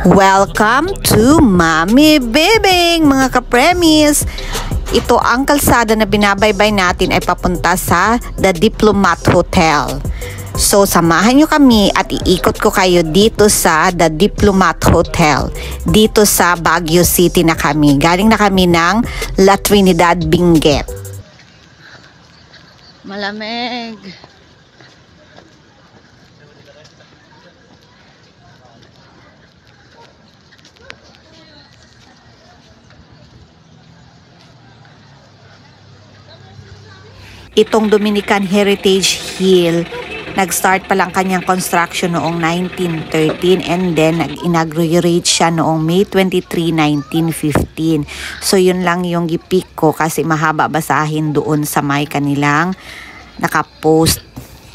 Welcome to Mami Bibing, mga kapremis! Ito ang kalsada na binabaybay natin ay papunta sa The Diplomat Hotel. So, samahan nyo kami at iikot ko kayo dito sa The Diplomat Hotel. Dito sa Baguio City na kami. Galing na kami ng La Trinidad, Benguet. Malamig. Itong Dominican Heritage Hill, nag-start pa lang kanyang construction noong 1913 and then nag-inaugurate siya noong May 23, 1915. So yun lang yung gipik ko kasi mahaba basahin doon sa may kanilang nakapost.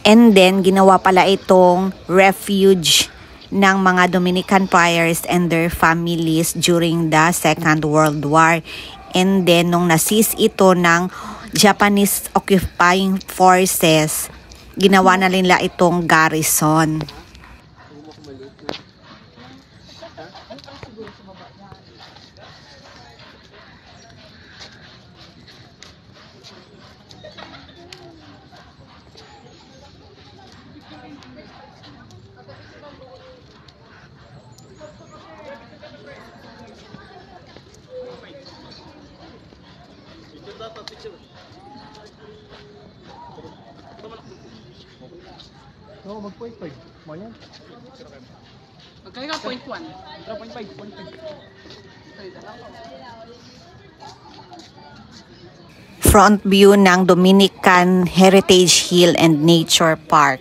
And then ginawa pala itong refuge ng mga Dominican friars and their families during the Second World War. And then nung nasis ito ng Japanese occupying forces, ginawa na nila itong garrison. Oo, mag-point 5. Mo yan. Magkaya ka, 0.1. 0.5. Front view ng Dominican Heritage Hill and Nature Park.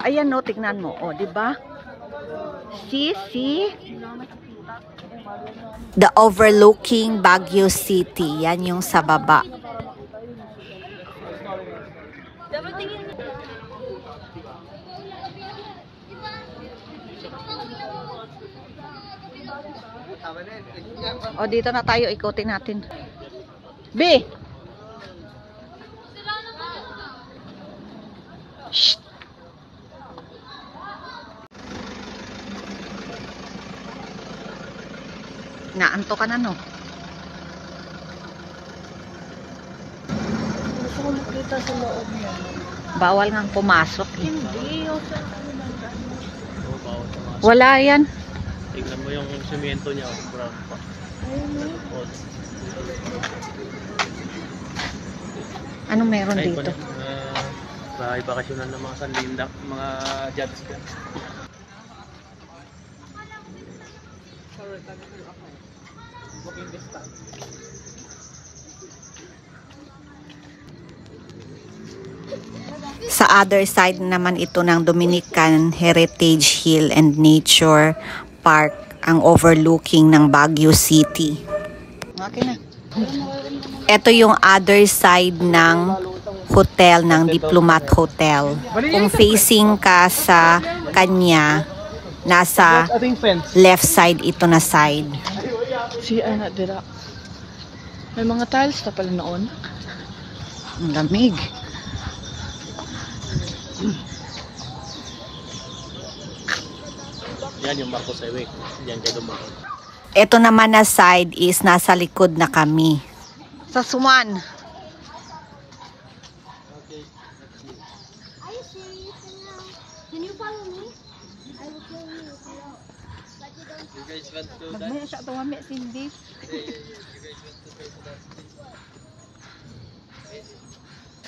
Ayan no, tignan mo. O, di ba? See? The overlooking Baguio City. Yan yung sa baba. O, dito na tayo. Ikutin natin. B! Shh! Naanto ka na, no? Gusto ko makita sa loob niya. Bawal nga pumasok. Eh. Hindi. Wala yan. Tingnan mo yung semento niya. Brown pa. Anong meron dito? Bahay bakasyonan ng mga sanlindak, mga jobs ka. Sa other side naman ito ng Dominican Heritage Hill and Nature Park, ang overlooking ng Baguio City. Okay na. Ito yung other side ng hotel, ng Diplomat Hotel. Kung facing ka sa kanya, nasa left side ito na side. Si Ana dira. May mga tiles na pala noon. Ang lamig. Yan yung Marcos Highway. Yan kayo dumaan. Ito naman na side is nasa likod na kami. Sa Suman. Can you follow me? I will follow you. But you don't. You guys want to Magmaya siya ito kami, Cindy.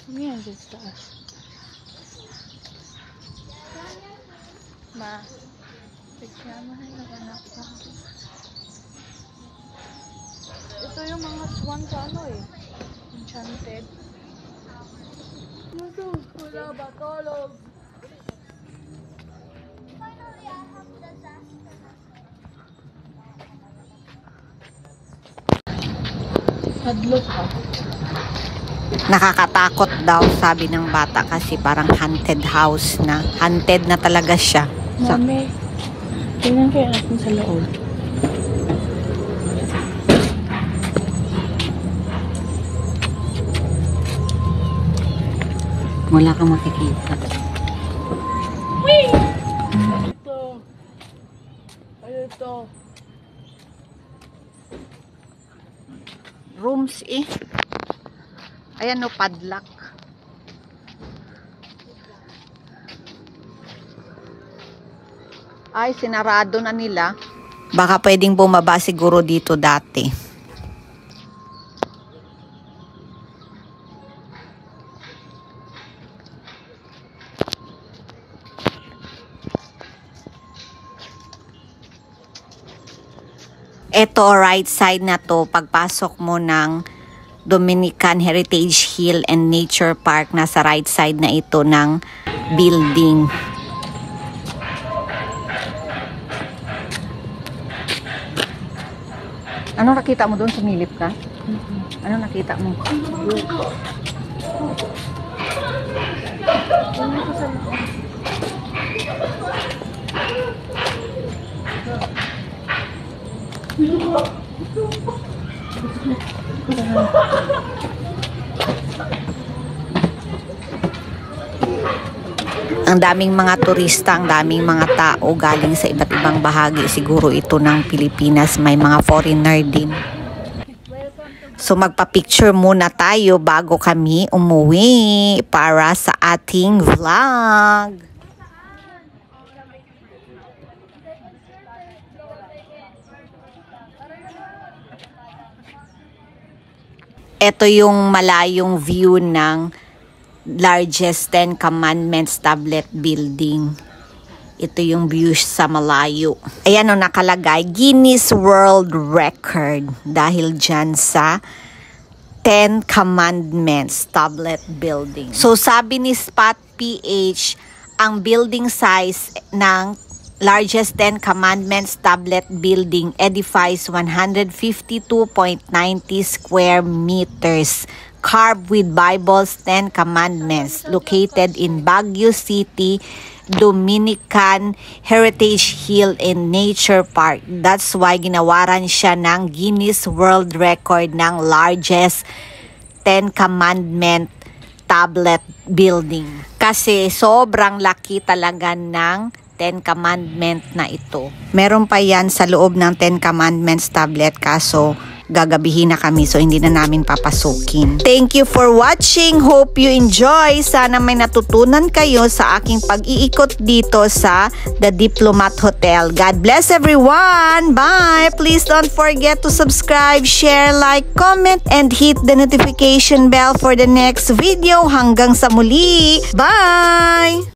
Yan, dito sa taas. Ma, pagkamahan ng anak ko. Ito yung mga swan sa ano eh. Enchanted. Wala ba tulog? Finally, I have the disaster. Padlock ha. Nakakatakot daw, sabi ng bata, kasi parang haunted house na. Haunted na talaga siya. Mami, tingnan kaya natin sa loob. Wala kang makikita. Ito. Ano ito? Rooms eh. Ayan no, padlock. Ay, sinarado na nila. Baka pwedeng bumaba siguro dito dati. Ito, right side na to, pagpasok mo ng Dominican Heritage Hill and Nature Park, nasa right side na ito ng building. Ano nakita mo doon? Sumilip ka? Ano nakita mo? Ang daming mga turista, ang daming mga tao galing sa iba't ibang bahagi siguro ito ng Pilipinas, may mga foreigner din. So magpa-picture muna tayo bago kami umuwi para sa ating vlog. Ito yung malayong view ng largest 10 Commandments tablet building. Ito yung view sa malayo. Ayan o, nakalagay Guinness World Record dahil dyan sa 10 Commandments tablet building. So sabi ni Spot PH, ang building size ng largest 10 Commandments tablet building edifies 152.90 square meters, carved with Bible's 10 Commandments, located in Baguio City, Dominican Heritage Hill and Nature Park. That's why ginawaran siya ng Guinness World Record ng largest 10 Commandment tablet building. Kasi sobrang laki talaga ng 10 Commandment na ito. Meron pa yan sa loob ng 10 Commandments tablet, kaso gagabihin na kami, so hindi na namin papasukin. Thank you for watching. Hope you enjoy. Sana may natutunan kayo sa aking pag-iikot dito sa The Diplomat Hotel. God bless everyone. Bye. Please don't forget to subscribe, share, like, comment, and hit the notification bell for the next video. Hanggang sa muli. Bye.